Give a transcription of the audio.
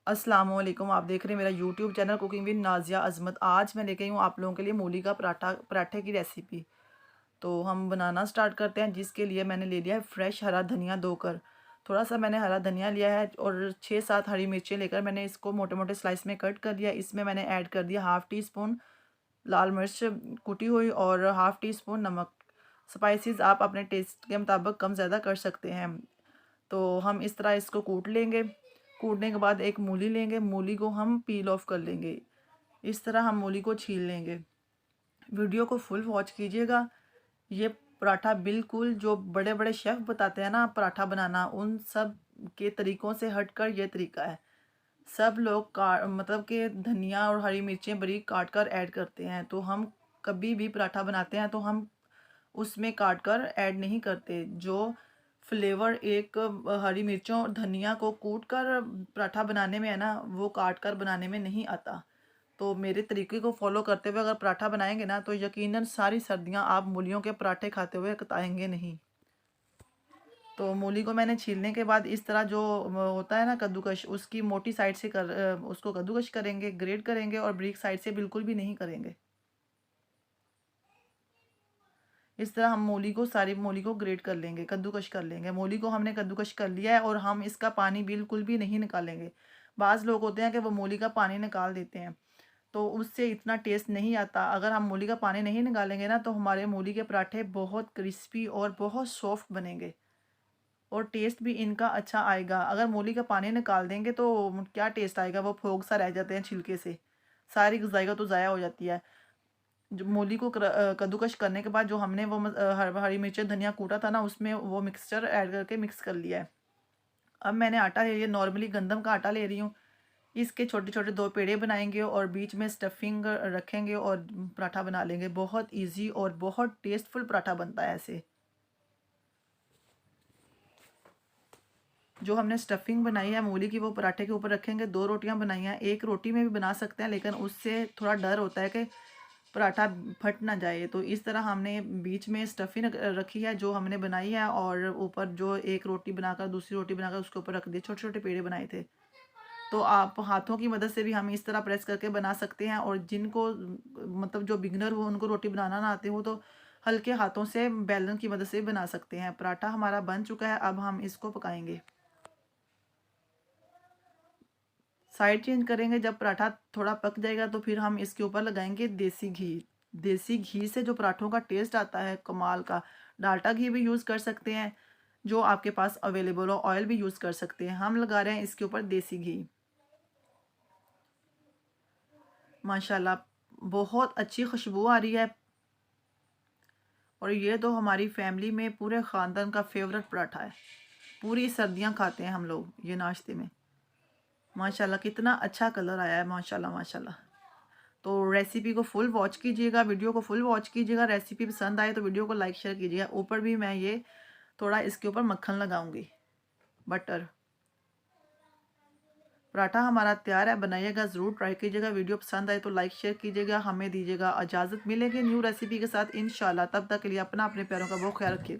अस्सलामुअलैकुम। आप देख रहे हैं मेरा YouTube channel cooking with Nazia Azmat. आज मैं लेके आई हूँ आप लोगों के लिए मूली का पराठे की रेसिपी। तो हम बनाना स्टार्ट करते हैं, जिसके लिए मैंने ले लिया है फ्रेश हरा धनिया 2 कर। थोड़ा सा मैंने हरा धनिया लिया है और 6-7 हरी मिर्चें लेकर मैंने इसको मोटे मोटे स्लाइस में कट कर लिया। इसमें मैंने ऐड कर दिया हाफ़ टी स्पून लाल मिर्च कुटी हुई और हाफ़ टी स्पून नमक। स्पाइसेस आप अपने टेस्ट के मुताबिक कम ज़्यादा कर सकते हैं। तो हम इस तरह इसको कूट लेंगे। कूटने के बाद एक मूली लेंगे, मूली को हम पील ऑफ कर लेंगे। इस तरह हम मूली को छील लेंगे। वीडियो को फुल वॉच कीजिएगा। ये पराठा बिल्कुल जो बड़े बड़े शेफ़ बताते हैं ना पराठा बनाना, उन सब के तरीक़ों से हटकर ये तरीका है। सब लोग का मतलब कि धनिया और हरी मिर्चें बारीक काट कर ऐड करते हैं, तो हम कभी भी पराठा बनाते हैं तो हम उसमें काट कर ऐड नहीं करते। जो फ्लेवर एक हरी मिर्चों और धनिया को कूट कर पराठा बनाने में है ना, वो काट कर बनाने में नहीं आता। तो मेरे तरीके को फॉलो करते हुए अगर पराठा बनाएंगे ना, तो यकीनन सारी सर्दियां आप मूलियों के पराठे खाते हुए कताएंगे नहीं। तो मूली को मैंने छीलने के बाद इस तरह जो होता है ना कद्दूकश, उसकी मोटी साइड से उसको कद्दूकश करेंगे, ग्रेट करेंगे और ब्रीक साइड से बिल्कुल भी नहीं करेंगे। इस तरह हम मूली को सारी मूली को ग्रेट कर लेंगे, कद्दूकश कर लेंगे। मूली को हमने कद्दूकश कर लिया है और हम इसका पानी बिल्कुल भी नहीं निकालेंगे। बाज़ लोग होते हैं कि वो मूली का पानी निकाल देते हैं, तो उससे इतना टेस्ट नहीं आता। अगर हम मूली का पानी नहीं निकालेंगे ना, तो हमारे मूली के पराठे बहुत क्रिस्पी और बहुत सॉफ्ट बनेंगे और टेस्ट भी इनका अच्छा आएगा। अगर मूली का पानी निकाल देंगे तो क्या टेस्ट आएगा, वो फोग सा रह जाते हैं छिलके से, सारी ग़िज़ायत तो ज़ाया हो जाती है। जो मूली को कद्दूकश करने के बाद जो हमने वो हरी मिर्च धनिया कूटा था ना, उसमें वो मिक्सचर ऐड करके मिक्स कर लिया है। अब मैंने आटा ले लिया, नॉर्मली गंदम का आटा ले रही हूँ। इसके छोटे छोटे 2 पेड़े बनाएंगे और बीच में स्टफिंग रखेंगे और पराठा बना लेंगे। बहुत इजी और बहुत टेस्टफुल पराठा बनता है ऐसे। जो हमने स्टफिंग बनाई है मूली की, वो पराठे के ऊपर रखेंगे। 2 रोटियां बनाई हैं, एक रोटी में भी बना सकते हैं, लेकिन उससे थोड़ा डर होता है कि पराठा फट ना जाए। तो इस तरह हमने बीच में स्टफिंग रखी है जो हमने बनाई है, और ऊपर जो एक रोटी बनाकर दूसरी रोटी बनाकर उसके ऊपर रख दिए। छोटे छोटे पेड़े बनाए थे। तो आप हाथों की मदद से भी हम इस तरह प्रेस करके बना सकते हैं, और जिनको मतलब जो बिगनर हो उनको रोटी बनाना ना आते हो, तो हल्के हाथों से बेलन की मदद से बना सकते हैं। पराठा हमारा बन चुका है, अब हम इसको पकाएंगे। साइड चेंज करेंगे। जब पराठा थोड़ा पक जाएगा तो फिर हम इसके ऊपर लगाएंगे देसी घी। देसी घी से जो पराठों का टेस्ट आता है कमाल का। डाल्डा घी भी यूज़ कर सकते हैं, जो आपके पास अवेलेबल हो। ऑयल भी यूज़ कर सकते हैं। हम लगा रहे हैं इसके ऊपर देसी घी। माशाल्लाह बहुत अच्छी खुशबू आ रही है, और ये तो हमारी फैमिली में पूरे ख़ानदान का फेवरेट पराठा है। पूरी सर्दियां खाते हैं हम लोग ये नाश्ते में। माशाल्लाह कितना अच्छा कलर आया है, माशाल्लाह माशाल्लाह। तो रेसिपी को फुल वॉच कीजिएगा, वीडियो को फुल वॉच कीजिएगा। रेसिपी पसंद आए तो वीडियो को लाइक शेयर कीजिएगा। ऊपर भी मैं ये थोड़ा इसके ऊपर मक्खन लगाऊंगी, बटर। पराठा हमारा तैयार है, बनाइएगा ज़रूर, ट्राई कीजिएगा। वीडियो पसंद आए तो लाइक शेयर कीजिएगा। हमें दीजिएगा इजाज़त, मिलेंगे न्यू रेसिपी के साथ इंशाल्लाह। तब तक के लिए अपना अपने प्यारों का बहुत ख्याल रखिएगा।